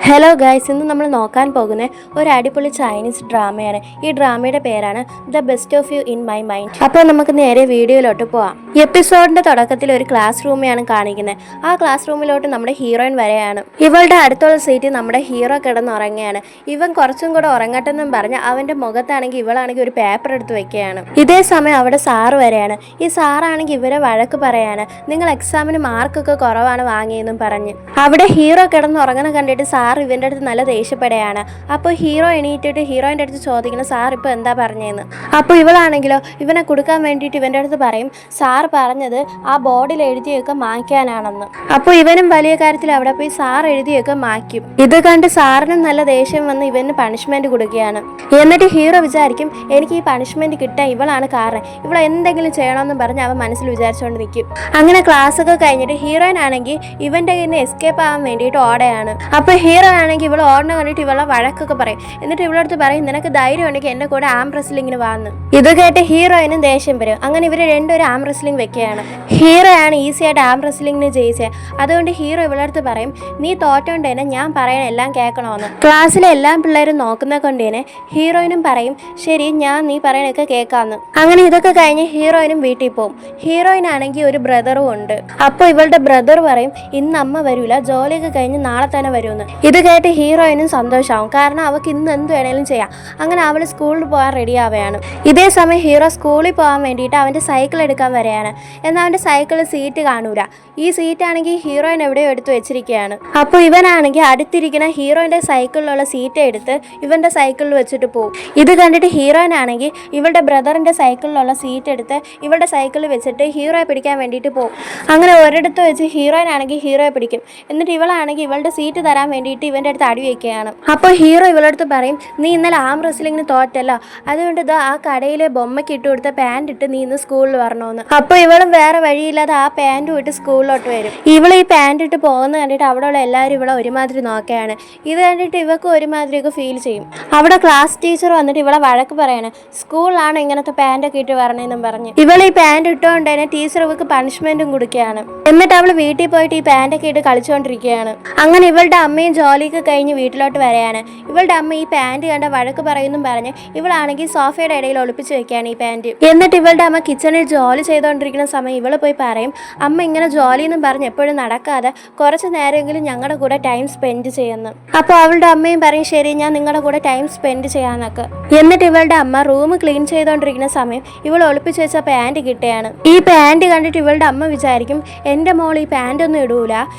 Hello guys, ഇന്ന് നമ്മൾ നോക്കാൻ പോകുന്ന ഒരു അടിപൊളി ചൈനീസ് ഡ്രാമയാണ്. ഈ ഡ്രാമയുടെ പേരാണ് the best of you in my mind. അപ്പോൾ നമുക്ക് നേരെ വീഡിയോയിലോട്ട് പോവാം. എപ്പിസോഡിന്റെ തുടക്കത്തിൽ ഒരു ക്ലാസ് റൂമെയാണ് കാണിക്കുന്നത്. ആ ക്ലാസ് റൂമിലോട്ട് നമ്മുടെ ഹീറോയിൻ വരെയാണ്. ഇവളുടെ അടുത്തുള്ള സീറ്റിൽ നമ്മുടെ ഹീറോ കിടന്നുറങ്ങുകയാണ്. ഇവൻ കുറച്ചും കൂടെ ഉറങ്ങട്ടെന്നും പറഞ്ഞ് അവന്റെ മുഖത്താണെങ്കിൽ ഇവളാണെങ്കിൽ ഒരു പേപ്പർ എടുത്ത് വെക്കുകയാണ്. ഇതേ സമയം അവിടെ സാറ് വരെയാണ്. ഈ സാറാണെങ്കിൽ ഇവരെ വഴക്ക് പറയാണ്, നിങ്ങൾ എക്സാമിന് മാർക്കൊക്കെ കുറവാണ് വാങ്ങിയെന്നും പറഞ്ഞ്. അവിടെ ഹീറോ കിടന്നുറങ്ങുന്ന കണ്ടിട്ട് സാർ ഇവൻ്റെ അടുത്ത് നല്ല ദേഷ്യപ്പെടുകയാണ്. അപ്പോൾ ഹീറോ എണീറ്റിട്ട് ഹീറോയിൻ്റെ അടുത്ത് ചോദിക്കണം, സാർ ഇപ്പോൾ എന്താ പറഞ്ഞതെന്ന്. അപ്പോൾ ഇവളാണെങ്കിലോ ഇവനെ കൊടുക്കാൻ വേണ്ടിയിട്ട് ഇവൻ്റെ അടുത്ത് പറയും, സാർ പറഞ്ഞത് ആ ബോർഡിൽ എഴുതിയൊക്കെ മായ്ക്കാനാണെന്ന്. അപ്പോൾ ഇവനും വലിയ കാര്യത്തിൽ അവിടെ പോയി സാർ എഴുതിയൊക്കെ മായ്ക്കും. ഇത് കണ്ട് സാറിനും നല്ല ദേഷ്യം വന്ന് ഇവന് പണിഷ്മെന്റ് കൊടുക്കുകയാണ്. എന്നിട്ട് ഹീറോ വിചാരിക്കും, എനിക്ക് ഈ പണിഷ്മെന്റ് കിട്ടാൻ ഇവളാണ് കാരണം, ഇവൾ എന്തെങ്കിലും ചെയ്യണമെന്ന് പറഞ്ഞ് അവൻ മനസ്സിൽ വിചാരിച്ചുകൊണ്ട് നിൽക്കും. അങ്ങനെ ക്ലാസ് ഒക്കെ കഴിഞ്ഞിട്ട് ഹീറോയിൻ ആണെങ്കിൽ ഇവന്റെ കയ്യിൽ നിന്ന് എസ്കേപ്പ് ആവാൻ വേണ്ടിയിട്ട് ഓടെയാണ്. അപ്പോൾ ഹീറോ ആണെങ്കിൽ ഇവൾ ഓടണം കണ്ടിട്ട് ഇവളെ വഴക്കൊക്കെ പറയും. എന്നിട്ട് ഇവളടുത്ത് പറയും, നിനക്ക് ധൈര്യം ഉണ്ടെങ്കിൽ എൻ്റെ കൂടെ ആം റെസ്ലിങ്ങിന് വാന്ന്. ഇത് കേട്ട് ഹീറോയിനും ദേഷ്യം വരും. അങ്ങനെ ഇവർ രണ്ടുപേരും ആം റെസ്ലിംഗ് വെക്കുകയാണ്. ഹീറോ ആണ് ഈസി ആയിട്ട് ആം റെസ്ലിങ്ങിന് ജയിച്ചത്. അതുകൊണ്ട് ഹീറോ ഇവളടുത്ത് പറയും, നീ തോറ്റോണ്ട് തന്നെ ഞാൻ പറയണ എല്ലാം കേൾക്കണമെന്ന്. ക്ലാസ്സിലെ എല്ലാ പിള്ളേരും നോക്കുന്ന കൊണ്ട് തന്നെ ഹീറോയിനും പറയും, ശരി ഞാൻ നീ പറയണൊക്കെ കേൾക്കാമെന്ന്. അങ്ങനെ ഇതൊക്കെ കഴിഞ്ഞ് ഹീറോയിനും വീട്ടിൽ പോകും. ഹീറോയിൻ ആണെങ്കിൽ ഒരു ബ്രദറും ഉണ്ട്. അപ്പോൾ ഇവളുടെ ബ്രദർ പറയും, ഇന്ന് അമ്മ വരൂല, ജോലിയൊക്കെ കഴിഞ്ഞ് നാളെ തന്നെ വരുമെന്ന്. ഇത് കേട്ട് ഹീറോയിനും സന്തോഷമാവും, കാരണം അവൾക്ക് ഇന്ന് എന്ത് വേണേലും ചെയ്യാം. അങ്ങനെ അവൾ സ്കൂളിൽ പോകാൻ റെഡി ആവുകയാണ്. ഇതേ സമയം ഹീറോ സ്കൂളിൽ പോകാൻ വേണ്ടിയിട്ട് അവൻ്റെ സൈക്കിൾ എടുക്കാൻ വരികയാണ്. എന്നാൽ അവൻ്റെ സൈക്കിളിൽ സീറ്റ് കാണൂല. ഈ സീറ്റാണെങ്കിൽ ഹീറോയിൻ എവിടെയോ എടുത്ത് വെച്ചിരിക്കുകയാണ്. അപ്പോൾ ഇവനാണെങ്കിൽ അടുത്തിരിക്കുന്ന ഹീറോയിൻ്റെ സൈക്കിളിലുള്ള സീറ്റ് എടുത്ത് ഇവൻ്റെ സൈക്കിളിൽ വെച്ചിട്ട് പോകും. ഇത് കണ്ടിട്ട് ഹീറോയിൻ ആണെങ്കിൽ ഇവളുടെ ബ്രദറിൻ്റെ സൈക്കിളിലുള്ള സീറ്റ് എടുത്ത് ഇവളുടെ സൈക്കിളിൽ വെച്ചിട്ട് ഹീറോയെ പിടിക്കാൻ വേണ്ടിയിട്ട് പോകും. അങ്ങനെ ഒരിടത്ത് വെച്ച് ഹീറോയിൻ ആണെങ്കിൽ ഹീറോയെ പിടിക്കും. എന്നിട്ട് ഇവളാണെങ്കിൽ ഇവളുടെ സീറ്റ് തരാൻ വേണ്ടിയിട്ട് ഇവൻ്റെ അടുത്ത് അടി വയ്ക്കുകയാണ്. അപ്പോൾ ഹീറോ ഇവളടുത്ത് പറയും, നീ ഇന്നലെ ആം റെസ്ലിങ്ങിന് തോറ്റല്ലോ, അതുകൊണ്ട് ഇത് ആ കടയിലെ ബൊമ്മയ്ക്ക് ഇട്ട് കൊടുത്ത പാൻറ് ഇട്ട് നീ ഇന്ന് സ്കൂളിൽ വരണമെന്ന്. അപ്പോൾ ഇവളും വേറെ വഴിയില്ലാതെ ആ പാൻറ്റും ഇട്ട് സ്കൂളിലോട്ട് വരും. ഇവൾ ഈ പാൻറ് ഇട്ട് പോകുന്ന കണ്ടിട്ട് അവിടെയുള്ള എല്ലാവരും ഇവളെ ഒരുമാതിരി നോക്കുകയാണ്. ഇത് കണ്ടിട്ട് ഇവൾക്ക് ഒരുമാതിരിയൊക്കെ ഫീൽ ചെയ്യും. അവിടെ ക്ലാസ് ടീച്ചർ വന്നിട്ട് ഇവളെ വഴക്ക് പറയാണ്, സ്കൂളിലാണ് ഇങ്ങനത്തെ പാൻറ്റൊക്കെ ഇട്ട് വരണമെന്നും പറഞ്ഞ്. ഇവൾ ഈ പാൻറ് ഇട്ടുകൊണ്ട് തന്നെ ടീച്ചർ ഇവൾക്ക് പണിഷ്മെൻറ്റും കൊടുക്കുകയാണ്. എന്നിട്ട് അവൾ വീട്ടിൽ പോയിട്ട് ഈ പാൻറ്റൊക്കെ ഇട്ട് കളിച്ചുകൊണ്ടിരിക്കുകയാണ്. അങ്ങനെ ഇവളുടെ അമ്മയും ജോലിയൊക്കെ കഴിഞ്ഞ് വീട്ടിലോട്ട് വരികയാണ്. ഇവളുടെ അമ്മ ഈ പാൻറ് കണ്ട വഴക്ക് പറയുന്നു പറഞ്ഞ് ഇവളാണെങ്കിൽ സോഫയുടെ ഇടയിൽ ഒളിപ്പിച്ച് വെക്കുകയാണ് ഈ പാൻറ്. എന്നിട്ട് ഇവളുടെ അമ്മ കിച്ചണിൽ ജോലി ചെയ്തുകൊണ്ടിരിക്കുന്ന സമയം ഇവള് പോയി പറയും, അമ്മ ഇങ്ങനെ ജോലി എന്നും പറഞ്ഞ് എപ്പോഴും നടക്കാതെ കുറച്ച് നേരമെങ്കിലും ഞങ്ങളുടെ കൂടെ ടൈം സ്പെൻഡ് ചെയ്യുന്നു. അപ്പോൾ അവളുടെ അമ്മയും പറയും, ശരി ഞാൻ നിങ്ങളുടെ കൂടെ ടൈം സ്പെൻഡ് ചെയ്യാന്നൊക്കെ. എന്നിട്ട് ഇവളുടെ അമ്മ റൂം ക്ലീൻ ചെയ്തുകൊണ്ടിരിക്കുന്ന സമയം ഇവൾ ഒളിപ്പിച്ച് വെച്ച പാൻറ് കിട്ടുകയാണ്. ഈ പാൻറ് കണ്ടിട്ട് ഇവളുടെ അമ്മ വിചാരിക്കും, എൻ്റെ മോൾ ഈ പാൻറ് ഒന്നും ഇടൂല,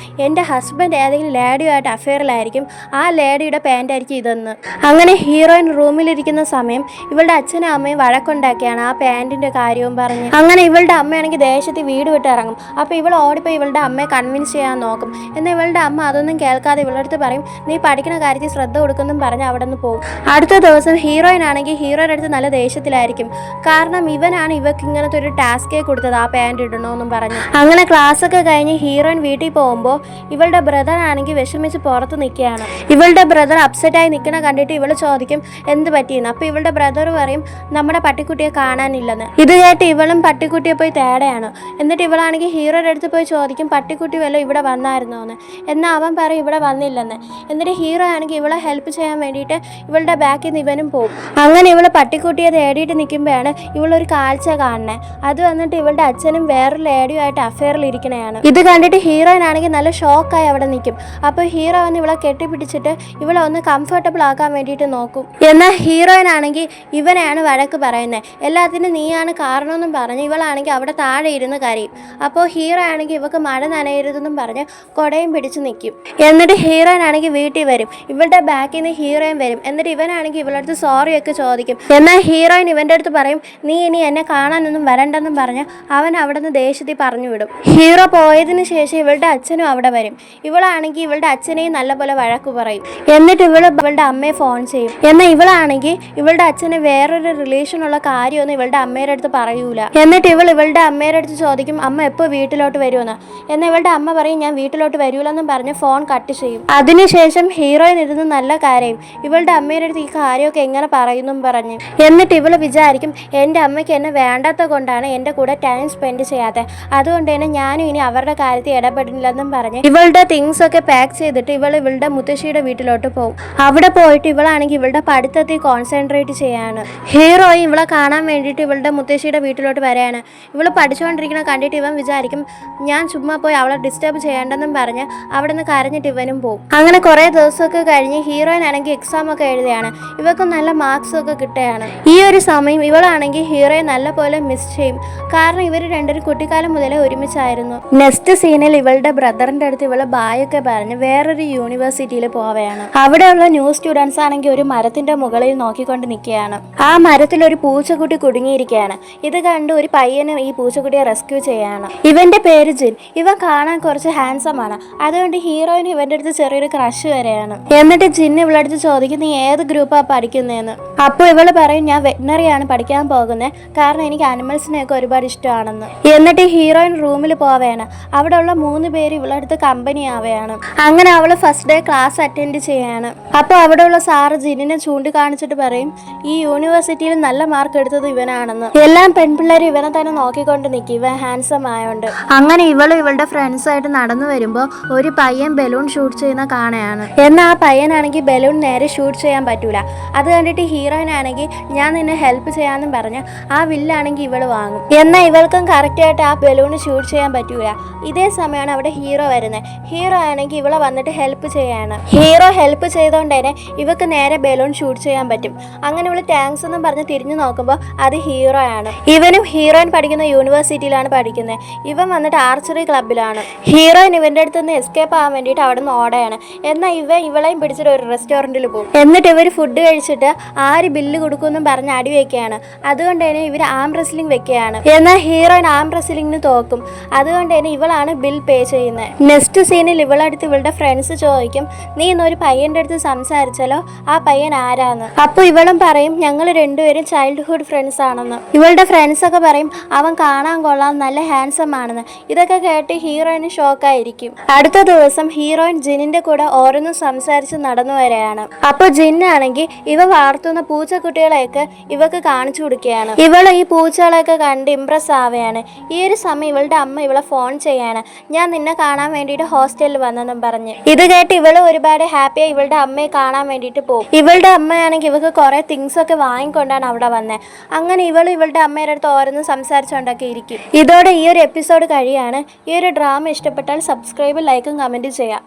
എൻ്റെ ഹസ്ബൻഡ് ഏതെങ്കിലും ലേഡിയുമായിട്ട് അഫെയറിലായിരിക്കും, ആ ലേഡിയുടെ പാൻറ് ആയിരിക്കും ഇതെന്ന്. അങ്ങനെ ഹീറോയിൻ റൂമിലിരിക്കുന്ന സമയം ഇവളുടെ അച്ഛനും അമ്മയും വഴക്കുണ്ടാക്കിയാണ് ആ പാൻറിൻ്റെ കാര്യവും പറഞ്ഞ്. അങ്ങനെ ഇവളുടെ അമ്മയാണെങ്കിൽ ദേശത്ത് വീട് വിട്ട് ഇറങ്ങും. അപ്പോൾ ഇവൾ ഓടിപ്പോയി ഇവളുടെ അമ്മയെ കൺവിൻസ് ചെയ്യാൻ നോക്കും. എന്നാൽ ഇവളുടെ അമ്മ അതൊന്നും കേൾക്കാതെ ഇവളുടെ അടുത്ത് പറയും, നീ പഠിക്കുന്ന കാര്യത്തിൽ ശ്രദ്ധ കൊടുക്കുന്നും പറഞ്ഞ് അവിടെ നിന്ന് പോകും. അടുത്ത ദിവസം ഹീറോയിൻ ആണെങ്കിൽ ഹീറോയുടെ അടുത്ത് നല്ല ദേഷ്യത്തിലായിരിക്കും, കാരണം ഇവനാണ് ഇവക്ക് ഇങ്ങനത്തെ ഒരു ടാസ്കേ കൊടുത്തത് ആ പാൻറ് ഇടണമെന്നും പറഞ്ഞു. അങ്ങനെ ക്ലാസ് ഒക്കെ കഴിഞ്ഞ് ഹീറോയിൻ വീട്ടിൽ പോകുമ്പോൾ ഇവളുടെ ബ്രദർ ആണെങ്കിൽ വിഷമിച്ച് പുറത്ത് നിൽക്കുകയാണ്. ഇവളുടെ ബ്രദർ അപ്സെറ്റായി നിൽക്കണ കണ്ടിട്ട് ഇവൾ ചോദിക്കും, എന്ത് പറ്റിയെന്ന്. അപ്പോൾ ഇവളുടെ ബ്രദർ പറയും, നമ്മുടെ പട്ടിക്കുട്ടിയെ കാണാനില്ലെന്ന്. ഇത് കേട്ട് ഇവളും പട്ടിക്കുട്ടിയെ പോയി തേടയാണ്. എന്നിട്ട് ഇവളാണെങ്കിൽ ഹീറോയുടെ അടുത്ത് പോയി ചോദിക്കും, പട്ടിക്കുട്ടി വല്ലതും ഇവിടെ വന്നായിരുന്നോ എന്ന്. എന്നാൽ അവൻ പറയും ഇവിടെ വന്നില്ലെന്ന്. എന്നിട്ട് ഹീറോ ആണെങ്കിൽ ഇവളെ ഹെൽപ്പ് ചെയ്യാൻ വേണ്ടിയിട്ട് ഇവളുടെ ബാക്കിൽ നിന്ന് ഇവനും പോകും. അങ്ങനെ ഇവള് പട്ടിക്കുട്ടിയെ തേടിയിട്ട് നിൽക്കുമ്പോഴാണ് ഇവളൊരു കാഴ്ച കാണുന്നത്. അത് വന്നിട്ട് ഇവളുടെ അച്ഛനും വേറൊരു ലേഡിയുമായിട്ട് അഫെയറിൽ ഇരിക്കണയാണ്. ഇത് കണ്ടിട്ട് ഹീറോയിൻ ആണെങ്കിൽ നല്ല ഷോക്കായി അവിടെ നിൽക്കും. അപ്പോൾ ഹീറോ വന്ന് ഇവളെ കെട്ടിപ്പിടിച്ചിട്ട് ഇവളെ ഒന്ന് കംഫർട്ടബിൾ ആക്കാൻ വേണ്ടിയിട്ട് നോക്കും. എന്നാൽ ഹീറോയിൻ ആണെങ്കിൽ ഇവനെയാണ് വഴക്ക് പറയുന്നത്, എല്ലാത്തിനും നീയാണ് കാരണമെന്നും പറഞ്ഞ് ഇവളാണെങ്കിൽ അവിടെ താഴെ ഇരുന്ന് കരയും. അപ്പോൾ ഹീറോ ആണെങ്കിൽ ഇവൾക്ക് മഴ നനയരുതെന്നും പറഞ്ഞ് കുടയും പിടിച്ച് നിൽക്കും. എന്നിട്ട് ഹീറോയിൻ ആണെങ്കിൽ വീട്ടിൽ വരും. ഇവളുടെ ബാക്കിൽ നിന്ന് ഹീറോയിൻ വരും. എന്നിട്ട് ഇവനാണെങ്കിൽ ഇവളുടെ അടുത്ത് സോറിയൊക്കെ ചോദിക്കും. എന്നാൽ ഹീറോയിൻ ഇവൻ്റെ അടുത്ത് പറയും, നീ ഇനി എന്നെ കാണാനൊന്നും വരണ്ടെന്നും പറഞ്ഞ് അവൻ അവിടെ നിന്ന് ദേഷ്യത്തിൽ പറഞ്ഞു വിടും. ഹീറോ പോയതിന് ശേഷം ഇവളുടെ അച്ഛനും അവിടെ വരും. ഇവളാണെങ്കിൽ ഇവളുടെ അച്ഛനെയും നല്ലപോലെ വഴക്ക് പറയും. എന്നിട്ട് ഇവളുടെ അമ്മയെ ഫോൺ ചെയ്യും. എന്നാൽ ഇവളാണെങ്കിൽ ഇവളുടെ അച്ഛന് വേറൊരു റിലേഷനുള്ള കാര്യമൊന്നും ഇവളുടെ അമ്മയുടെ അടുത്ത് പറയൂല. എന്നിട്ട് ഇവളുടെ അമ്മയുടെ അടുത്ത് ചോദിക്കും, അമ്മ എപ്പോൾ വീട്ടിലോട്ട് വരുമെന്ന്. എന്നാൽ ഇവളുടെ അമ്മ പറയും, ഞാൻ വീട്ടിലോട്ട് വരൂലെന്നും പറഞ്ഞ് ഫോൺ കട്ട് ചെയ്യും. അതിനുശേഷം ഹീറോയിൻ ഇരുന്ന് നല്ല കാര്യം ഇവളുടെ അമ്മയുടെ അടുത്ത് ഈ കാര്യമൊക്കെ എങ്ങനെ പറയുന്നു പറഞ്ഞ്. എന്നിട്ട് ഇവള് വിചാരിക്കും, എൻ്റെ അമ്മയ്ക്ക് എന്നെ വേണ്ടാത്ത കൊണ്ടാണ് എൻ്റെ കൂടെ ടൈം സ്പെൻഡ് ചെയ്യാതെ, അതുകൊണ്ട് തന്നെ ഞാനും ഇനി അവരുടെ കാര്യത്തിൽ ഇടപെടില്ലെന്നും പറഞ്ഞ് ഇവളുടെ തിങ്സ് ഒക്കെ പാക്ക് ചെയ്തിട്ട് ഇവളുടെ ഇവളുടെ മുത്തശ്ശിയുടെ വീട്ടിലോട്ട് പോകും. അവിടെ പോയിട്ട് ഇവളാണെങ്കിൽ ഇവളുടെ പഠിത്തത്തിൽ കോൺസെൻട്രേറ്റ് ചെയ്യാണ്. ഹീറോയും ഇവളെ കാണാൻ വേണ്ടിയിട്ട് ഇവളുടെ മുത്തശ്ശിയുടെ വീട്ടിലോട്ട് വരികയാണ്. ഇവള് പഠിച്ചുകൊണ്ടിരിക്കുന്ന കണ്ടിട്ട് ഇവൻ വിചാരിക്കും ഞാൻ ചുമ്മാ പോയി അവളെ ഡിസ്റ്റർബ് ചെയ്യേണ്ടെന്നും പറഞ്ഞ് അവിടെ നിന്ന് കരഞ്ഞിട്ട് ഇവനും പോകും. അങ്ങനെ കുറേ ദിവസമൊക്കെ കഴിഞ്ഞ് ഹീറോയിൻ ആണെങ്കിൽ എക്സാം ഒക്കെ എഴുതുകയാണ്. ഇവർക്ക് നല്ല മാർക്സ് ഒക്കെ കിട്ടുകയാണ്. ഈ ഒരു സമയം ഇവളാണെങ്കിൽ ഹീറോയെ നല്ലപോലെ മിസ് ചെയ്യും. കാരണം ഇവർ രണ്ടുപേരും കുട്ടിക്കാലം മുതലേ ഒരുമിച്ചായിരുന്നു. നെക്സ്റ്റ് സീനിൽ ഇവളുടെ ബ്രദറിന്റെ അടുത്ത് ഇവളെ ബായൊക്കെ പറഞ്ഞ് വേറൊരു യൂണിവേഴ്സിറ്റിയിൽ പോവുകയാണ്. അവിടെയുള്ള ന്യൂ സ്റ്റുഡൻസ് ആണെങ്കിൽ ഒരു മരത്തിന്റെ മുകളിൽ നോക്കിക്കൊണ്ട് നിൽക്കുകയാണ്. ആ മരത്തിൽ ഒരു പൂച്ചക്കുട്ടി കുടുങ്ങിയിരിക്കുകയാണ്. ഇത് കണ്ട് ഒരു പയ്യന് ഈ പൂച്ചക്കുട്ടിയെ റെസ്ക്യൂ ചെയ്യാണ്. ഇവന്റെ പേര് ജിൻ. ഇവൻ കാണാൻ കുറച്ച് ഹാൻസം ആണ്. അതുകൊണ്ട് ഹീറോയിന് ഇവന്റെ അടുത്ത് ചെറിയൊരു ക്രഷ് വരെയാണ്. എന്നിട്ട് ജിൻ ഇവളുടെ അടുത്ത് ചോദിക്കും നീ ഏത് ഗ്രൂപ്പാ പഠിക്കുന്നതെന്ന്. അപ്പോൾ ഇവള് പറയും ഞാൻ വെറ്റിനറി ആണ് പഠിക്കാൻ പോകുന്നത്, കാരണം എനിക്ക് അനിമൽസിനെയൊക്കെ ഒരുപാട് ഇഷ്ടമാണെന്ന്. എന്നിട്ട് ഹീറോയിൻ റൂമിൽ പോവുകയാണ്. അവിടെ ഉള്ള 3 പേര് ഇവളടുത്ത് കമ്പനി ആവുകയാണ്. അങ്ങനെ അവള് ഫസ്റ്റ് ഡേ ക്ലാസ് അറ്റൻഡ് ചെയ്യാണ്. അപ്പോൾ അവിടെ ഉള്ള സാറ് ജിന്നിനെ ചൂണ്ടിക്കാണിച്ചിട്ട് പറയും ഈ യൂണിവേഴ്സിറ്റിയിൽ നല്ല മാർക്ക് എടുത്തത് ഇവനാണെന്ന്. എല്ലാം പെൺപിള്ളേർ ഇവനെ തന്നെ നോക്കിക്കൊണ്ട് നിൽക്കും, ഇവൻ ഹാൻസം ആയോണ്ട്. അങ്ങനെ ഇവളുടെ ഫ്രണ്ട്സായിട്ട് നടന്നു വരുമ്പോൾ ഒരു പയ്യൻ ബലൂൺ ഷൂട്ട് ചെയ്യുന്ന കാണുകയാണ്. എന്നാൽ ആ പയ്യനാണെങ്കിൽ ബലൂൺ നേരെ ഷൂട്ട് ചെയ്യാൻ പറ്റൂല. അത് കണ്ടിട്ട് ഹീറോയിൻ ആണെങ്കിൽ ഞാൻ നിന്നെ ഹെൽപ്പ് ചെയ്യാമെന്നും പറഞ്ഞ് ആ വില്ലാണെങ്കിൽ ഇവള് വാങ്ങും. എന്നാൽ ഇവൾക്കും കറക്റ്റായിട്ട് ആ ബലൂൺ ഷൂട്ട് ചെയ്യാൻ പറ്റൂല. ഇതേ സമയമാണ് അവിടെ ഹീറോ വരുന്നത്. ഹീറോ ആണെങ്കിൽ ഇവളെ വന്നിട്ട് ഹെൽപ്പ് ചെയ്യാണ്. ഹീറോ ഹെൽപ്പ് ചെയ്തുകൊണ്ട് തന്നെ ഇവക്ക് നേരെ ബലൂൺ ഷൂട്ട് ചെയ്യാൻ പറ്റും. അങ്ങനെ ഇവള് താങ്ക്സ് എന്നും പറഞ്ഞ് തിരിഞ്ഞു നോക്കുമ്പോൾ അത് ഹീറോ ആണ്. ഇവനും ഹീറോയിൻ പഠിക്കുന്ന യൂണിവേഴ്സിറ്റിയിലാണ് പഠിക്കുന്നത്. ഇവൻ വന്നിട്ട് ആർച്ചറി ക്ലബിലാണ്. ഹീറോയിൻ ഇവന്റെ അടുത്ത് നിന്ന് എസ്കേപ്പ് ആവാൻ വേണ്ടിയിട്ട് അവിടെ നിന്ന് ഓടയാണ്. എന്നാൽ ഇവളെയും പിടിച്ചിട്ട് ഒരു റെസ്റ്റോറൻറ്റിൽ പോകും. എന്നിട്ട് ഇവർ ഫുഡ് കഴിച്ചിട്ട് ആര് ബില്ല് കൊടുക്കുമെന്നും പറഞ്ഞ് അടി വെക്കുകയാണ്. അതുകൊണ്ട് തന്നെ ഇവർ ആം റെസ്ലിംഗ് വെക്കുകയാണ്. എന്നാൽ ഹീറോയിൻ ആം റെസ്ലിംഗിന് തോക്കും. അതുകൊണ്ട് തന്നെ ഇവളാണ് ബിൽ പേ ചെയ്യുന്നത്. നെക്സ്റ്റ് സീനിൽ ഇവളടുത്ത് ഇവളുടെ ഫ്രണ്ട്സ് ചോദിക്കും നീ ഇന്നൊരു പയ്യന്റെ അടുത്ത് സംസാരിച്ചാലോ, ആ പയ്യൻ ആരാന്ന്. അപ്പോൾ ഇവളും പറയും ഞങ്ങൾ രണ്ടുപേരും ചൈൽഡ്ഹുഡ് ഫ്രണ്ട്സ് ആണെന്ന്. ഇവളുടെ ഫ്രണ്ട്സ് ഒക്കെ പറയും അവൻ കാണാൻ കൊള്ളാം, നല്ല ഹാൻസം ആണെന്ന്. ഇതൊക്കെ കേട്ട് ഹീറോയിന് ഷോക്കായിരിക്കും. അടുത്ത ദിവസം ഹീറോയിൻ ജിന്നിന്റെ കൂടെ ഓരോന്നും സംസാരിച്ച് നടന്നു വരികയാണ്. അപ്പോൾ ജിന്നാണെങ്കിൽ ഇവ വളർത്തുന്ന പൂച്ചക്കുട്ടികളെയൊക്കെ ഇവക്ക് കാണിച്ചു കൊടുക്കുകയാണ്. ഇവള് ഈ പൂച്ചകളെയൊക്കെ കണ്ട് ഇംപ്രസ് ആവുകയാണ്. ഈ ഒരു സമയം ഇവളുടെ അമ്മ ഇവളെ ഫോൺ ചെയ്യാണ്. ഞാൻ നിന്നെ കാണാൻ വേണ്ടിയിട്ട് ഹോസ്റ്റലിൽ വന്നെന്നും പറഞ്ഞ്. ഇത് കേട്ട് ഇവള് ഒരുപാട് ഹാപ്പിയായി ഇവളുടെ അമ്മയെ കാണാൻ വേണ്ടിയിട്ട് പോകും. ഇവളുടെ അമ്മയാണെങ്കിൽ ഇവക്ക് കുറെ തിങ്സ് ഒക്കെ വാങ്ങിക്കൊണ്ടാണ് അവിടെ വന്നത്. അങ്ങനെ ഇവളുടെ അമ്മയുടെ അടുത്ത് ഓരോന്നും സംസാരിച്ചുകൊണ്ടൊക്കെ ഇരിക്കും. ഇതോടെ ഈ ഒരു എപ്പിസോഡ് കഴിയാണ്. ഈ ഒരു ഡ്രാമ ഇഷ്ടപ്പെട്ടാൽ സബ്സ്ക്രൈബ്, ലൈക്കും കമൻറ്റും ചെയ്യാം.